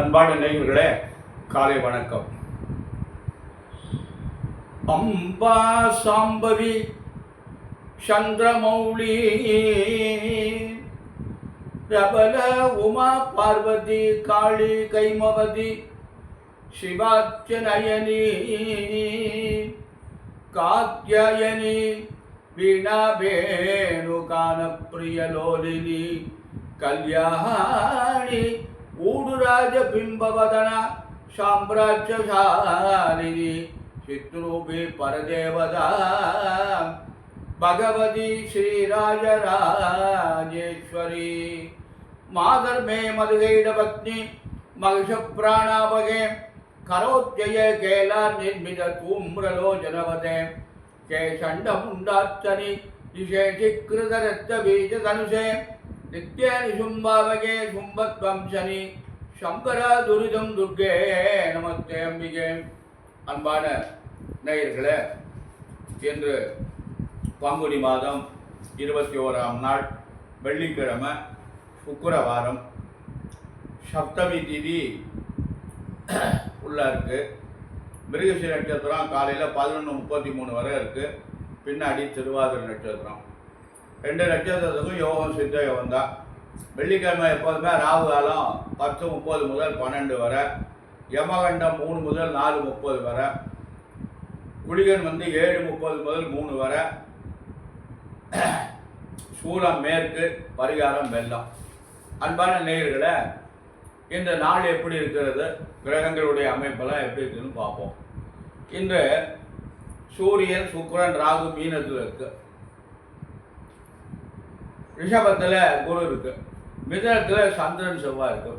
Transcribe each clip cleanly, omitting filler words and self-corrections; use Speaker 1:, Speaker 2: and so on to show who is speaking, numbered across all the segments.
Speaker 1: அன்பான நேயர்களே, காலை வணக்கம். அம்பா சாம்பவி சந்திரமௌலி பிரபல உமா பார்வதி காளி கைமவதி சிவாச்சநயனி காத்யாயனி வீணாவேணுகான பிரியலோலினி கல்யாணி ऊडुराज बिंबवदन साम्राज्यशालिनी चित्रूपी परदेवता भगवती श्रीराजराजेश्वरी माधर्मे मधुगैडपत्नी महिषप्राणापगे करोत्यय केला निर्मित धूम्रलोचनवते केशण्डमुण्डाच्चनि विशेषीकृतरक्तबीजधनुषे नित्यानि शुम्भावगे शुम्भत्वंशनि शंकर दुरिदम दुर्गे நமஸ்தே அம்பிகே. அன்பான நேயர்களே, இன்று பங்குனி மாதம் 21ஆம் நாள் வெள்ளிக்கிழமை, சுக்கிரவாரம், சப்தமி திதி உள்ள இருக்கு. மிருகசீர நட்சத்திரம் காலையில் 11:33 வரை இருக்கு. பின்னாடி திருவாதிரை நட்சத்திரம். ரெண்டு நட்சத்திரத்துக்கும் யோகம் சித்த யோகம் தான். வெள்ளிக்கிழமை எப்போதுமே ராகு காலம் 10:30 முதல் 12 வரை, யமகண்டம் 3 முதல் 4:30 வரை, குளிகன் 7:30 முதல் 3 வரை, சூலம் மேற்கு, பரிகாரம் வெள்ளம். அன்பான நேயர்களே, இந்த நாள் எப்படி இருக்கிறது, கிரகங்களுடைய அமைப்பெல்லாம் எப்படி இருக்குன்னு பார்ப்போம். இன்று சூரியன் சுக்கிரன் ராகு மீனத்தில் இருக்கு. ரிஷபத்தில் குரு இருக்கு. மிதனத்தில் சந்திரன் செவ்வாய் இருக்கு.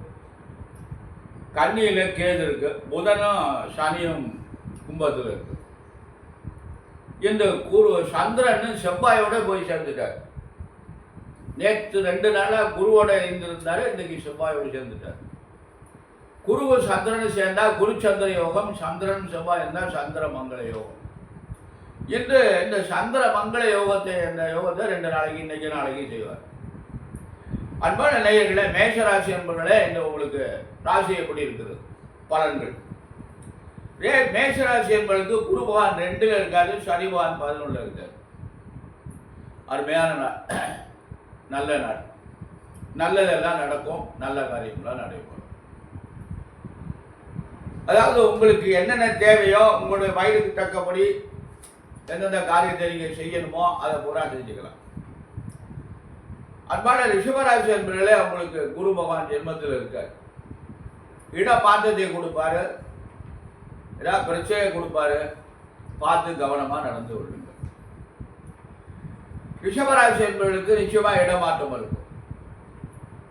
Speaker 1: கன்னியில் கேது இருக்கு. புதனும் சனியும் கும்பத்தில் இருக்கு. இந்த குரு சந்திரன் செவ்வாயோட போய் சேர்ந்துட்டார். நேற்று 2 நாளாக குருவோட இருந்திருந்தாரு, இன்னைக்கு செவ்வாயோடு சேர்ந்துட்டார். குருவு சந்திரன் சேர்ந்தா குரு சந்திர யோகம், சந்திரன் செவ்வாய் இருந்தால் சந்திர மங்கள யோகம். இன்று இந்த சந்திர மங்கள யோகத்தை, இந்த யோகத்தை 2 நாளைக்கு, இன்னைக்கு நாளைக்கு செய்வார். அன்பான நேயர்களே, மேஷ ராசி என்பவர்களே, இந்த உங்களுக்கு ராசி எப்படி இருக்குது பலன்கள். மேஷ ராசி என்பவர்களுக்கு குரு பகவான் 2ல் இருக்காது, சனி பகவான் 11ல் இருக்காது. அருமையான நாள், நல்ல நாள், நல்லதெல்லாம் நடக்கும், நல்ல காரியங்களாம் நடைபெறும். அதாவது உங்களுக்கு என்னென்ன தேவையோ, உங்களுடைய வயதுக்கு தக்கபடி எந்தெந்த காரியத்தை நீங்கள் செய்யணுமோ அதை பூரா செஞ்சுக்கலாம். அன்பான ரிஷபராசி என்பவர்களே, அவங்களுக்கு குரு பகவான் ஜென்மத்தில் இருக்கார். இட பாத்தத்தை கொடுப்பாரு, ஏதாவது பிரச்சனையை கொடுப்பாரு, பார்த்து கவனமாக நடந்து கொள்ளுங்க. ரிஷபராசி என்பவர்களுக்கு நிச்சயமாக இடமாற்றம் இருக்கும்.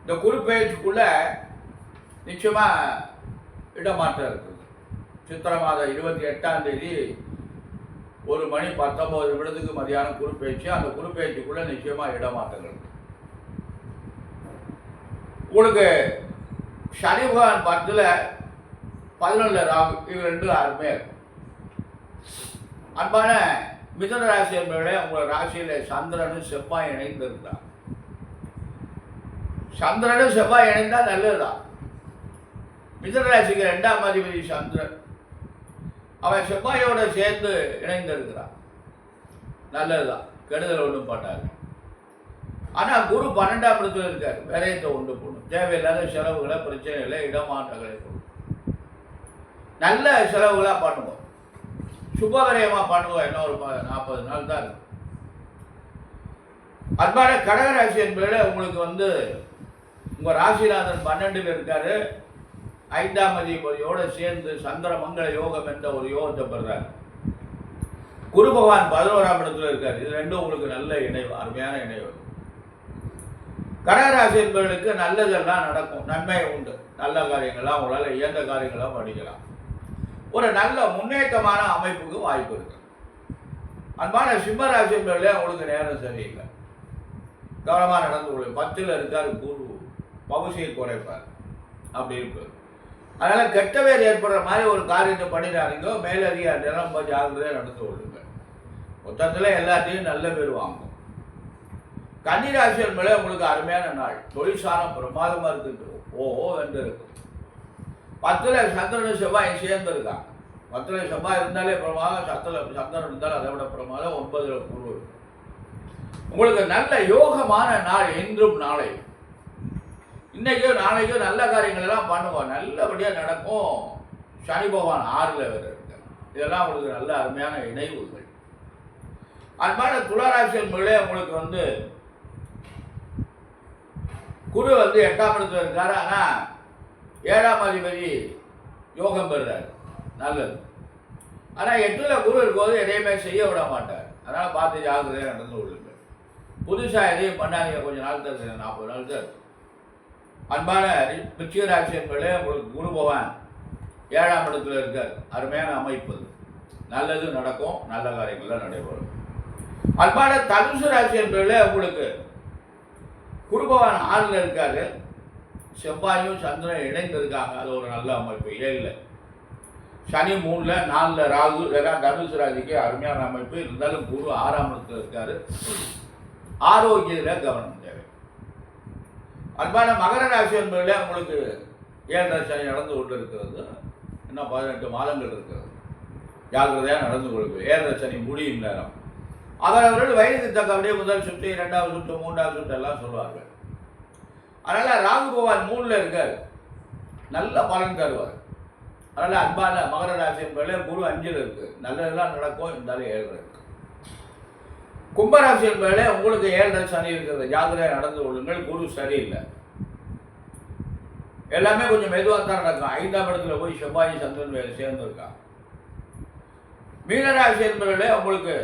Speaker 1: இந்த குரு பயிற்சிக்குள்ள நிச்சயமாக இடமாற்றம் இருக்குது. சித்திரை மாதம் 28ஆம் தேதி 1:19 மதியானம் குறுப்பெயர்ச்சி. அந்த குறுப்பெயர்ச்சிக்குள்ள நிச்சயமா இடமாற்றங்கள். உங்களுக்கு சனி பகவான் 10ல் 11ல் ராகு, இது 2 அருமையா இருக்கும். அன்பான மிதுன ராசி என்பவர்களே, உங்களோட ராசியில சந்திரனும் செவ்வாய் இணைந்திருந்தார். சந்திரனும் செவ்வாய் இணைந்தா நல்லதுதான். மிதுன ராசிக்கு 2ஆம் அதிபதி சந்திரன், அவன் செவ்வாயோட சேர்ந்து இணைந்திருக்கிறான். நல்லதுதான், கெடுதல் ஒன்றும் பண்ணாரு. ஆனால் குரு 12ஆம் இடத்துல இருக்காரு. விரயத்தை உண்டு பண்ணும், தேவையில்லாத செலவுகளை, பிரச்சனைகளை, இடமாற்றங்களை கொடுக்கும். நல்ல செலவுகளாக பண்ணுவோம், சுபகரியமாக பண்ணுவோம். என்ன ஒரு 40 நாள் தான் இருக்கு. அன்பான கடகராசி என்பதில் உங்களுக்கு உங்கள் ராசிநாதன் 12ல் இருக்காரு. 5ஆம் அதிபதியோடு சேர்ந்து சந்திர மங்கள யோகம் என்ற ஒரு யோகத்தை பெறாரு. குரு பகவான் 11ஆம் இடத்துல இருக்காரு. இது 2 உங்களுக்கு நல்ல இணைவு, அருமையான இணைவு. கடகராசி என்பவர்களுக்கு நல்லதெல்லாம் நடக்கும், நன்மை உண்டு. நல்ல காரியங்கள்லாம் உங்களால் இயந்த காரியங்களாக படிக்கலாம். ஒரு நல்ல முன்னேற்றமான அமைப்புக்கு வாய்ப்பு இருக்கு. அன்பான சிம்மராசி என்பவர்களே, உங்களுக்கு நேரம் சரியில்லை, கவனமாக நடந்து கொள்ள. 10ல் இருக்காரு குரு, பகுதியை குறைப்பார், அப்படி இருப்பார். அதனால் கெட்ட பேர் ஏற்படுற மாதிரி ஒரு காரியத்தை பண்ணிடாதீங்க. மேலதிகாரி ரொம்ப ஜாகிரதையாக நடந்து கொள்ளுங்க. மொத்தத்தில் எல்லாத்தையும் நல்ல பேர் வாங்கும். கன்னிராசி மேலே உங்களுக்கு அருமையான நாள், தொழிற்சாலம் பிரமாதமாக இருக்குது. ஓ என்று இருக்கும். 10ல் சந்திரன் செவ்வாய் சேர்ந்துருக்காங்க. 10ல் செவ்வாய் இருந்தாலே பிரமாதம், சந்திரன் இருந்தாலும் அதை விட பிரமாதம். 9ல் குரு இருக்கு. உங்களுக்கு நல்ல யோகமான நாள் இன்றும் நாளை. இன்னைக்கும் நாளைக்கும் நல்ல காரியங்கள் எல்லாம் பண்ணுவோம், நல்லபடியாக நடக்கும். சனி பகவான் 6ல் வேறு இருக்கு. இதெல்லாம் உங்களுக்கு நல்ல அருமையான இணைவுகள். அன்பான துளாராசி என்பதிலே உங்களுக்கு குரு 8ஆம் இடத்துல இருக்காரு. ஆனால் 7ஆம் அதிபதி யோகம் பெறுறாரு, நல்லது. ஆனால் 8ல் குரு இருக்கும்போது எதையுமே செய்ய விட மாட்டார். அதனால் பார்த்து ஜாக்கிரதையாக நடந்து கொள்ளுங்கள். புதுசாக எதையும் பண்ணாதீங்க, கொஞ்சம் நாள் தான், 40 நாள் தான். அன்பான விருச்சிக ராசி என்பதிலே உங்களுக்கு குரு பகவான் 7ஆம் இடத்துல இருக்கார். அருமையான அமைப்பு, நல்லது நடக்கும், நல்ல காரியங்கள்லாம் நடைபெறும். அன்பான தனுசு ராசி என்பதிலே உங்களுக்கு குரு பகவான் 6ல் இருக்காரு. செவ்வாயும் சந்திரன் இணைந்து இருக்காங்க, அது ஒரு நல்ல அமைப்பு. 7ல் சனி, 3ல் 4ல் ராகு, இதெல்லாம் தனுசு ராசிக்கு அருமையான அமைப்பு. இருந்தாலும் குரு 6ஆம் இடத்துல இருக்காரு. ஆரோக்கியத்தில் கவனம் தேவை. அன்பான மகர ராசி என்பதில் உங்களுக்கு 7ரை சனி நடந்து கொண்டு இருக்கிறது. இன்னும் 18 மாதங்கள் இருக்கிறது. ஜாக்கிரதையாக நடந்து கொள்ளுங்கள். 7ரை சனி முடியும் நேரம். அவரவர்கள் வயதுக்கு தக்கபடியே முதல் சுற்று, 2வது சுற்று, 3வது சுற்று எல்லாம் சொல்வார்கள். அதனால் ராகு பகவான் 3ல் இருக்கார், நல்ல பலன் தருவார். அதனால் அன்பான மகர ராசி என்பதில் குரு 5ல் இருக்கு, நல்லதெல்லாம் நடக்கும். இருந்தாலும் 7ரை இருக்கு. கும்பராசி என்பதில் உங்களுக்கு 7ரை சனி இருக்கிறது, ஜாக்கிரதையாக நடந்து கொள்ளுங்கள். குரு சரியில்லை, எல்லாமே கொஞ்சம் மெதுவாக தான் நடக்கும். 5ஆம் இடத்துல போய் செவ்வாய் சந்திரன் வேலை சேர்ந்துருக்காங்க. மீனராசி என்பதில் உங்களுக்கு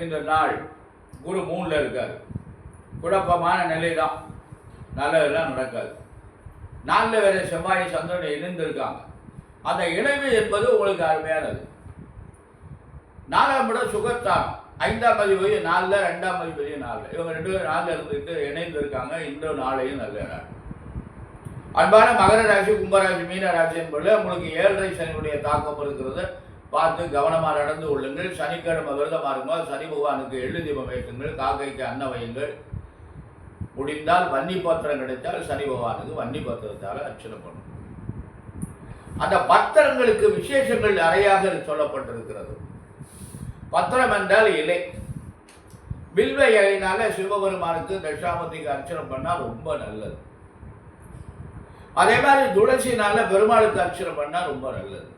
Speaker 1: இந்த நாள் குரு 3ல் இருக்கார், குழப்பமான நிலை தான், நல்லதெல்லாம் நடக்காது. 4ல் வேறு செவ்வாய் சந்திரன் இணைந்திருக்காங்க. அந்த இணைவு என்பது உங்களுக்கு அருமையானது. 4ஆம் இடம் சுகத்தானம், 5ஆம் அதிபதி 4ல், 2ஆம் அதிபதி 4ல், இவங்க 2 பேரும் 4ல் இருந்துட்டு இணைந்து இருக்காங்க. இன்றும் நாளையும் நல்ல நாள். அன்பான மகர ராசி, கும்பராசி, மீன ராசி என்பதில் உங்களுக்கு 7ரை சனியுடைய தாக்கம் இருக்கிறது. பார்த்து கவனமாக நடந்து கொள்ளுங்கள். சனிக்கிழமை விரதமாக இருக்கும்போது சனி பகவானுக்கு எள்ளு தீபம் வைக்குங்கள், காக்கைக்கு அன்னம் வையுங்கள். முடிந்தால் வன்னி பத்திரம் கிடைத்தால் சனி பகவானுக்கு வன்னி பத்திரத்தால் அர்ச்சனை பண்ணும். அந்த பத்திரங்களுக்கு விசேஷங்கள் நிறையாக சொல்லப்பட்டிருக்கிறது. பத்திரம் என்றால் இலை, வில்வ இலையினால சிவபெருமானுக்கு தட்சாமூர்த்திக்கு அர்ச்சனை பண்ணால் ரொம்ப நல்லது. அதே மாதிரி துளசினால பெருமாளுக்கு அர்ச்சனை பண்ணால் ரொம்ப நல்லது.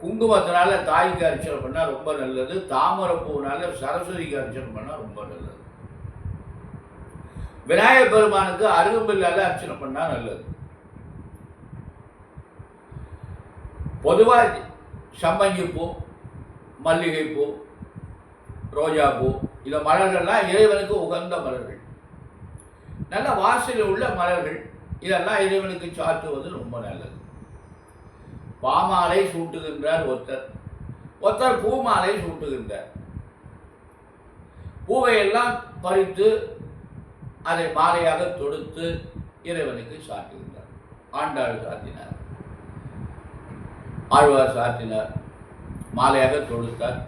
Speaker 1: குங்குமத்தினால தாய்க்கு அர்ச்சனை பண்ணால் ரொம்ப நல்லது. தாமரைப்பூனால சரஸ்வதிக்கு அர்ச்சனை பண்ணால் ரொம்ப நல்லது. விநாயகர் பெருமானுக்கு அருகம்பில்லால அர்ச்சனை பண்ணால் நல்லது. பொதுவாக சம்பங்கிப்பூ, மல்லிகைப்பூ, ரோஜாப்பூ, இந்த மலர்கள்லாம் இறைவனுக்கு உகந்த மலர்கள், நல்ல வாசலில் உள்ள மலர்கள். இதெல்லாம் இறைவனுக்கு சாற்றுவது ரொம்ப நல்லது. பாமாலை சூட்டுகின்றார் ஒருத்தர் பூமாலை சூட்டுகின்றார். பூவையெல்லாம் பறித்து அதை மாலையாக தொடுத்து இறைவனுக்கு சாட்டுகின்றார். ஆண்டாள் சாத்தினார், ஆழ்வார் சாத்தினார், மாலையாக தொடுத்தார்.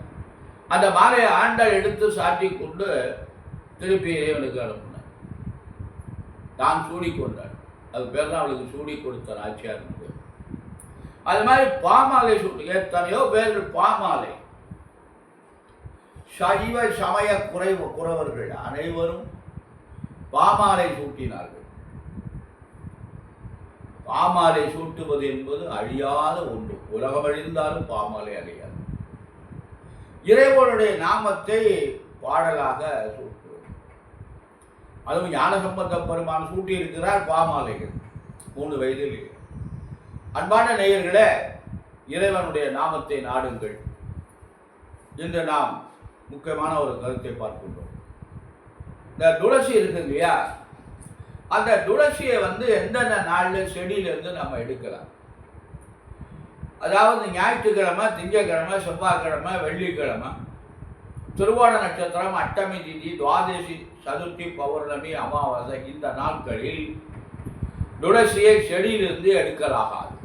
Speaker 1: அந்த மாலையை ஆண்டாள் எடுத்து சாட்டி கொண்டு திருப்பி இறைவனுக்கு அனுப்பினார். தான் சூடிக்கொண்டார், அது பேர் தான் அவளுக்கு சூடி கொடுத்தார் ஆட்சியார். அது மாதிரி பாமாலை சூட்டு எத்தனையோ பேர்கள் பாமாலை. சைவ சமய குறவர்கள் அனைவரும் பாமாலை சூட்டினார்கள். பாமாலை சூட்டுவது என்பது அழியாத ஒன்று. உலகம் அழிந்தாலும் பாமாலை அழியாது. இறைவனுடைய நாமத்தை பாடலாக சூட்டுவது. அதுவும் ஞானசம்பந்த பெருமான் சூட்டி இருக்கிறார் பாமாலைகள் 3 வயதில். அன்பான நேயர்களே, இறைவனுடைய நாமத்தை நாடுங்கள். இன்று நாம் முக்கியமான ஒரு கருத்தை பார்க்கின்றோம். இந்த துளசி இருக்கு இல்லையா, அந்த துளசியை எந்தெந்த நாளில் செடியிலிருந்து நம்ம எடுக்கலாம். அதாவது ஞாயிற்றுக்கிழமை, திங்கக்கிழமை, செவ்வாய்க்கிழமை, வெள்ளிக்கிழமை, திருவோண நட்சத்திரம், அஷ்டமி திதி, துவாதசி, சதுர்த்தி, பௌர்ணமி, அமாவாசை, இந்த நாட்களில் துளசியை செடியிலிருந்து எடுக்கலாகாது.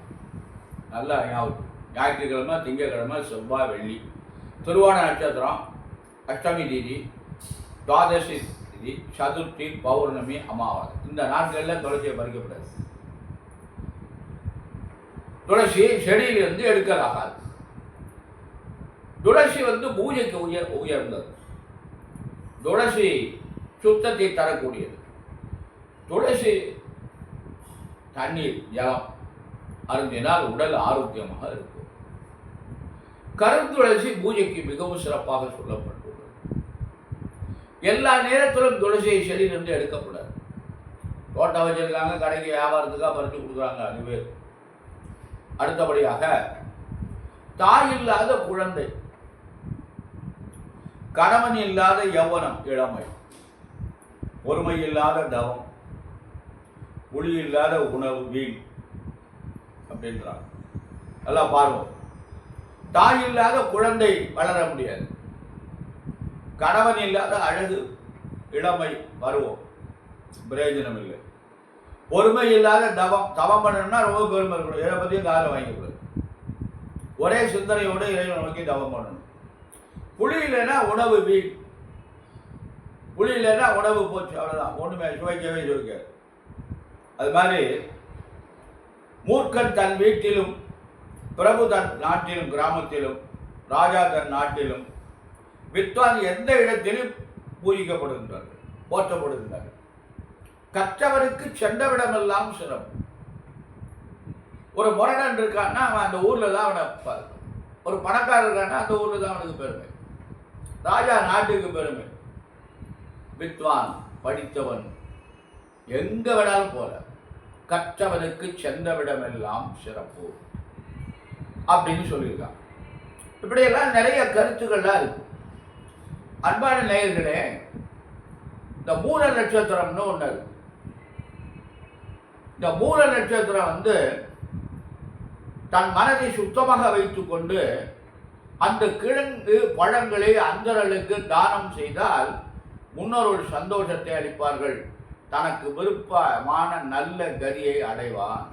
Speaker 1: நல்லா ஞாபகம். ஞாயிற்றுக்கிழமை, திங்கக்கிழமை, செவ்வாய், வெள்ளி, திருவோண நட்சத்திரம், அஷ்டமி திதி, துவாதசி திதி, சதுர்த்தி, பௌர்ணமி, அமாவாசை, இந்த நாட்களில் துளசியை பறிக்கப்படாது. துளசி செடியிலிருந்து எடுக்கலாகாது. துளசி பூஜைக்கு உயர்ந்தது. துளசி சுத்தத்தை தரக்கூடியது. துளசி தண்ணீர் ஜலம் அருந்தினால் உடல் ஆரோக்கியமாக இருக்கும். கருந்துளசி பூஜைக்கு மிகவும் சிறப்பாக சொல்லப்பட்டுள்ளது. எல்லா நேரத்திலும் துளசியை செடியிலிருந்து எடுக்கப்படாது. தோட்டம் வச்சிருக்காங்க, கடைக்கு வியாபாரத்துக்காக பறித்து கொடுக்குறாங்க, அது பேர். அடுத்தபடியாக தாய் இல்லாத குழந்தை, கணவன் இல்லாத யௌவனம் இளமை, பொறுமை இல்லாத தவம், புளி இல்லாத உணவு வீண் அப்படின்றாங்க. நல்லா பாருவோம். தாய் இல்லாத குழந்தை வளர முடியாது. கணவன் இல்லாத அழகு இளமை பருவம் பிரயோஜனம் இல்லை. பொறுமை இல்லாத தவம் பண்ணணும்னா ரொம்ப பெருமை இருக்கணும். இதை பற்றியும் காலம் வாங்கிக்கூடாது. ஒரே சிந்தனையோடு இறைவனை நோக்கி தவம் பண்ணணும். புளி இல்லைன்னா உணவு வீண். புளி இல்லைன்னா உணவு போச்சு, அவ்வளோதான். ஒன்றுமே சுவைக்காது. அது மாதிரி மூர்க்கன் தன் வீட்டிலும், பிரபு தன் நாட்டிலும், கிராமத்திலும், ராஜா தன் நாட்டிலும், வித்வான் எந்த இடத்திலும் பூஜிக்கப்படுகின்றார்கள், போற்றப்படுகின்றார்கள். கற்றவருக்கு சென்றவிடமெல்லாம் சிறப்பு. ஒரு முரடன் இருக்கான்னா அவன் அந்த ஊரில் தான் அவனை பார்க்கணும். ஒரு பணக்காரர் இருக்கான்னா அந்த ஊரில் தான் அவனுக்கு பெருமை. ராஜா நாட்டுக்கு பெருமை. வித்வான் படித்தவன் எங்க விடாலும் போல. கற்றவனுக்கு சென்றவிடமெல்லாம் சிறப்பு அப்படின்னு சொல்லியிருக்கான். இப்படியெல்லாம் நிறைய கருத்துக்கள்லாம் இருக்கு. அன்பான நேயர்களே, இந்த மூல நட்சத்திரம்னு ஒன்று இருக்கு. இந்த மூல நட்சத்திரம் தன் மனதை சுத்தமாக வைத்துக்கொண்டு அந்த கிழங்கு பழங்களை அந்தரலுக்கு தானம் செய்தால் முன்னோர்கள் சந்தோஷத்தை அளிப்பார்கள், தனக்கு விருப்பமான நல்ல கதியை அடைவான்.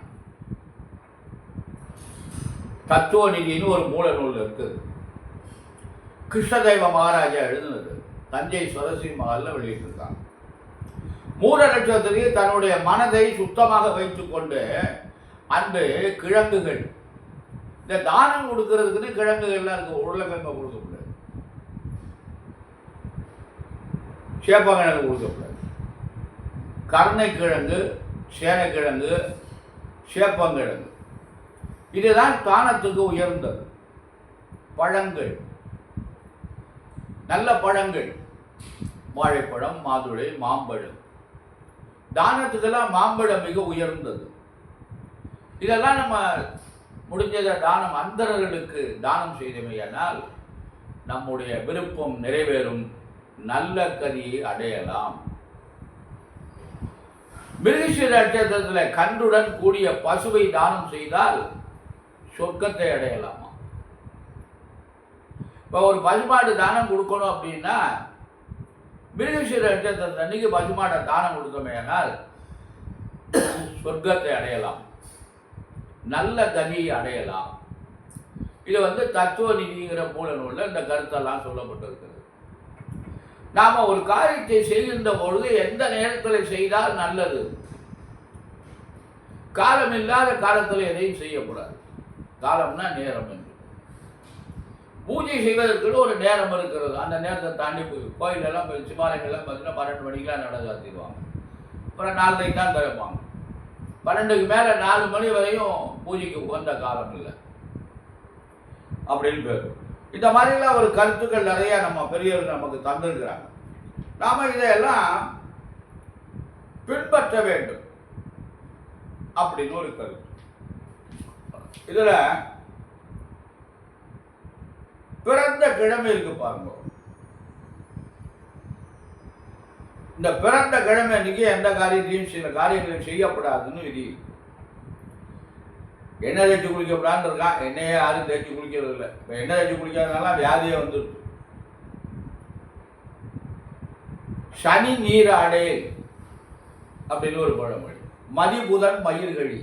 Speaker 1: தத்துவ நிதினு ஒரு மூல நூல் இருக்குது. கிருஷ்ணதேவ மகாராஜா எழுதுனது. தஞ்சை சரஸ்வதி மகாலில் வெளியிட்டிருக்காங்க. மூல நட்சத்திரத்தில் தன்னுடைய மனதை சுத்தமாக வைத்துக்கொண்டு அந்த கிழங்குகள், இந்த தானம் கொடுக்கறதுக்குன்னு கிழங்குகள்லாம் இருக்கு. உருளைக்கிழங்கு கொடுக்கக்கூடாது, சேப்பங்கிழங்கு கொடுக்கக்கூடாது. கருணைக்கிழங்கு, சேனைக்கிழங்கு, சேப்பங்கிழங்கு இதுதான் தானத்துக்கு உயர்ந்தது. பழங்கள், நல்ல பழங்கள், வாழைப்பழம், மாதுளை, மாம்பழம். தானத்துக்கெல்லாம் மாம்பழம் மிக உயர்ந்தது. இதெல்லாம் நம்ம முடிஞ்சத தானம் அந்தரர்களுக்கு தானம் செய்தமையானால் நம்முடைய விருப்பம் நிறைவேறும், நல்ல கதியை அடையலாம். மிருகசீர நட்சத்திரத்தில் கன்றுடன் கூடிய பசுவை தானம் செய்தால் சொர்க்கத்தை அடையலாமா? இப்போ ஒரு பசுமாடு தானம் கொடுக்கணும் அப்படின்னா மிருகசீர நட்சத்திரத்தை அன்னைக்கு பசுமாடை தானம் கொடுத்தமையானால் சொர்க்கத்தை அடையலாம், நல்ல கதியை அடையலாம். இது தத்துவ நிதிங்கிற மூல நூலில் இந்த கருத்தெல்லாம் சொல்லப்பட்டிருக்கிறது. நாம் ஒரு காரியத்தை செய்கின்ற பொழுது எந்த நேரத்தில் செய்தால் நல்லது. காலம் இல்லாத காலத்தில் எதையும் செய்யக்கூடாது. காலம்னா நேரம் என்று. பூஜை செய்வதற்கு ஒரு நேரம் இருக்கிறது. அந்த நேரத்தை தாண்டி போய் கோயிலெல்லாம் போய் சிவாலயங்கள்லாம் பார்த்தீங்கன்னா 12 மணிக்கெலாம் நட சாத்திடுவாங்க. அப்புறம் 4:30 தான் திறப்பாங்க. 12க்கு மேலே 4 மணி வரையும் பூஜைக்கு உகந்த காலம் இல்லை அப்படின்னு பேர். இந்த மாதிரிலாம் ஒரு கருத்துக்கள் நிறையா நம்ம பெரியவர்கள் நமக்கு தந்திருக்கிறாங்க. நாம் இதையெல்லாம் பின்பற்ற வேண்டும் அப்படின்னு ஒரு கருத்து. இதில் பிறந்த கிழமை இருக்கு பாருங்க. இந்த பிறந்த கிழமை அன்னைக்கு எந்த காரியத்தையும் சில காரியங்களையும் செய்யப்படாதுன்னு விதி. எண்ணெய் தேய்ச்சி குளிக்கப்படான்னு இருக்கான். எண்ணெயே யாரும் தேய்ச்சி குளிக்கிறது இல்லை. இப்போ எண்ணெய் தேய்ச்சி குளிக்காதனால வியாதியே வந்துருக்கு. சனி நீர் அடையல் அப்படின்னு ஒரு பழமொழி. மதி புதன் மயிர்கழி.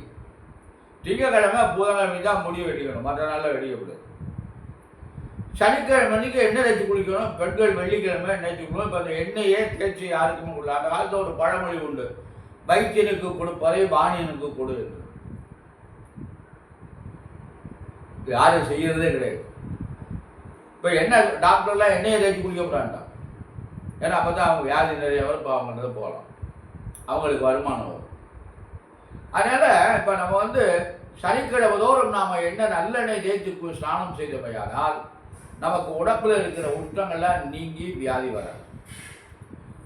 Speaker 1: திங்கக்கிழமை புதன்கிழமை தான் முடி வெட்டிக்கணும், மற்ற நாளில் வெடிக்கக்கூடாது. சனிக்கிழமை அன்னைக்கு எண்ணெய் தேய்ச்சி குளிக்கணும். பெண்கள் வெள்ளிக்கிழமை எண்ணெய் தேய்ச்சி குளிக்கணும். இப்போ அந்த எண்ணெயே தேய்ச்சி யாருக்குமே கொடுல. அந்த காலத்தில் ஒரு பழமொழி உண்டு, வைத்தியனுக்கு கொடுப்பதை வாணியனுக்கு கொடு என்று. யாரும் செய்கிறதே கிடையாது. இப்போ என்ன டாக்டர்லாம் எண்ணெயை தேய்ச்சி குளிக்கப்படாண்டான். ஏன்னா அப்போ தான் அவங்க வியாதி நிறைய வரும், இப்போ அவங்கன்றது போகலாம், அவங்களுக்கு வருமானம் வரும். அதனால் இப்போ நம்ம வந்து சனிக்கிழமை தோறும் நாம் என்ன நல்லெண்ணெய் தேய்ச்சி ஸ்நானம் செய்தமையானால் நமக்கு உடம்பில் இருக்கிற உஷ்ணங்கள்லாம் நீங்கி வியாதி வராது.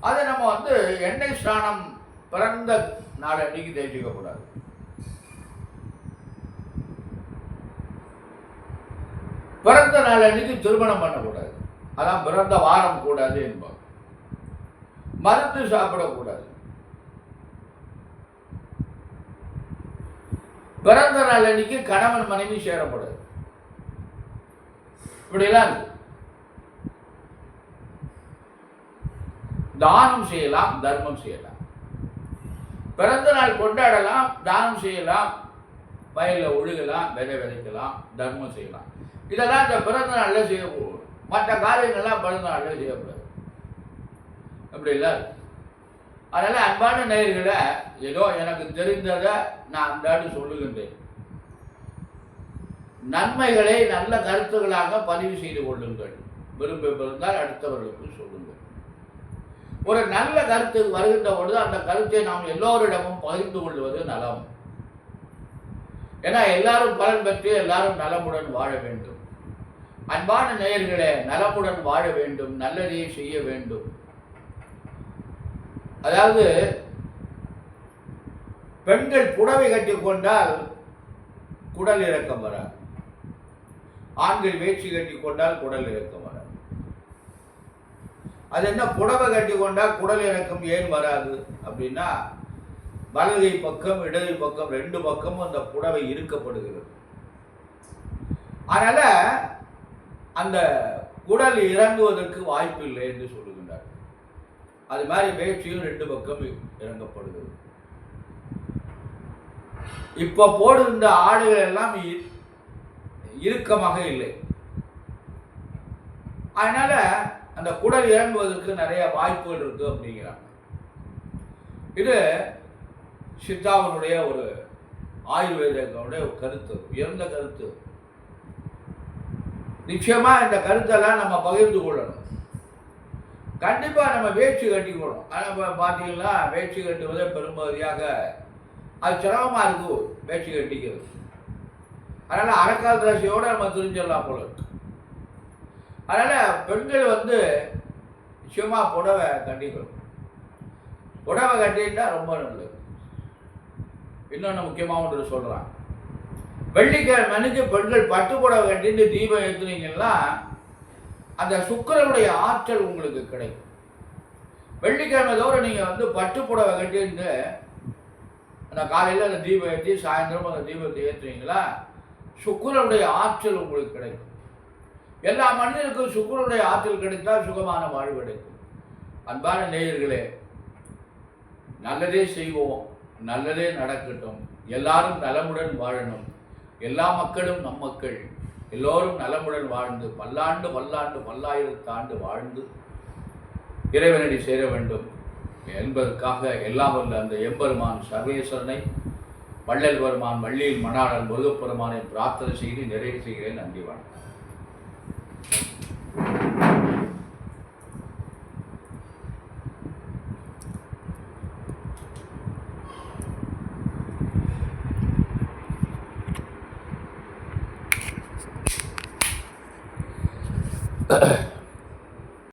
Speaker 1: அதை நம்ம வந்து எண்ணெய் ஸ்நானம் பிறந்த நாள் அன்னைக்கு தேய்ச்சிக்கக்கூடாது. பிறந்த நாள் அன்னைக்கு திருமணம் பண்ணக்கூடாது. அதான் பிறந்த வாரம் கூடாது என்பார். மருந்து சாப்பிடக்கூடாது. பிறந்த நாள் அன்னைக்கு கணவன் மனைவி சேரக்கூடாது. இப்படிலாம் இருக்கு. தானம் செய்யலாம், தர்மம் செய்யலாம். பிறந்த நாள் கொண்டாடலாம், தானம் செய்யலாம், வயலில் ஒழுகலாம், விதை விதைக்கலாம், தர்மம் செய்யலாம். இதெல்லாம் இந்த பிறந்த நாளில் செய்யக்கூடாது. மற்ற காரியங்கள்லாம் பிறந்த நாளில் செய்யக்கூடாது. அப்படி இல்லை. அதனால் அன்பான நேயர்களை, ஏதோ எனக்கு தெரிந்ததை நான் அன்றாடு சொல்லுகின்றேன். நன்மைகளை நல்ல கருத்துக்களாக பதிவு செய்து கொள்ளுங்கள். விரும்பியிருந்தால் அடுத்தவர்களுக்கு சொல்லுங்கள். ஒரு நல்ல கருத்து வருகின்ற பொழுது அந்த கருத்தை நாம் எல்லோரிடமும் பகிர்ந்து கொள்வது நலம். ஏன்னா எல்லாரும் பலன் பெற்று எல்லாரும் நலமுடன் வாழ வேண்டும். அன்பான நேயர்களே, நலமுடன் வாழ வேண்டும், நல்லதையே செய்ய வேண்டும். அதாவது பெண்கள் புடவை கட்டி கொண்டால் குடல் இறக்கம் வராது. ஆண்கள் வேஷ்டி கட்டி கொண்டால் குடல் இறக்கம் வராது. அது என்ன, புடவை கட்டி கொண்டால் குடல் இறக்கம் ஏன் வராது அப்படின்னா, வலகை பக்கம் இடது பக்கம் ரெண்டு பக்கமும் அந்த புடவை இறுக்கப்படுகிறது. அதனால அந்த குடல் இறங்குவதற்கு வாய்ப்பு இல்லை என்று சொல்லுகின்றார். அது மாதிரி வேஷ்டியும் ரெண்டு பக்கம் இறங்கப்படுகிறது. இப்ப போடுகின்ற ஆடுகள் எல்லாம் இறுக்கமாக இல்லை. அதனால அந்த குடல் இறங்குவதற்கு நிறைய வாய்ப்புகள் இருக்கு அப்படிங்கிறாங்க. இது சித்தாவினுடைய ஒரு ஆயுர்வேதனுடைய ஒரு கருத்து, உயர்ந்த கருத்து. நிச்சயமா இந்த கருத்தெல்லாம் நம்ம பகிர்ந்து கொள்ளணும். கண்டிப்பா நம்ம வேஷ்டி கட்டிக்கணும். ஆனால் பார்த்தீங்கன்னா வேஷ்டி கட்டுவதே பெரும்பகுதியாக அது சிரமமாக இருக்கும். வேஷ்டி கட்டிக்கிறது. அதனால் அரைக்கால் ராசியோடு நம்ம தெரிஞ்சிடலாம் போல இருக்கு. அதனால் பெண்கள் வந்து நிச்சயமாக புடவை கட்டிக்கணும். புடவை கட்டிட்டா ரொம்ப நல்லது. இன்னொன்று முக்கியமாக ஒன்று சொல்கிறான். வெள்ளிக்கிழமை அன்னைக்கு பெண்கள் பட்டு புடவை கட்டிட்டு தீபம் ஏற்றுனீங்கன்னா அந்த சுக்கிரனுடைய ஆற்றல் உங்களுக்கு கிடைக்கும். வெள்ளிக்கிழமை தோறும் நீங்கள் வந்து பட்டு புடவை கட்டிட்டு அந்த காலையில் அந்த தீபம் ஏற்றி சாயந்தரம் அந்த தீபத்தை ஏற்றுவீங்களா, சுக்கிரனுடைய ஆற்றல் உங்களுக்கு கிடைக்கும். எல்லா மனிதனுக்கும் சுக்கிரனுடைய ஆற்றல் கிடைத்தால் சுகமான வாழ்வு கிடைக்கும். அன்பான நேயர்களே, நல்லதே செய்வோம், நல்லதே நடக்கட்டும், எல்லாரும் நலமுடன் வாழணும், எல்லா மக்களும் நம் மக்கள், எல்லோரும் நலமுடன் வாழ்ந்து பல்லாண்டு பல்லாண்டு பல்லாயிரத்து ஆண்டு வாழ்ந்து இறைவனடி சேர வேண்டும் என்பதற்காக எல்லாம் வல்ல அந்த எம்பெருமான் சர்வேஸ்வரனை, வள்ளல் பெருமான் வள்ளியில் மணாளன் முருகப்பெருமானை பிரார்த்தனை செய்து நிறைவு செய்கிறேன். நன்றி, வணக்கம்.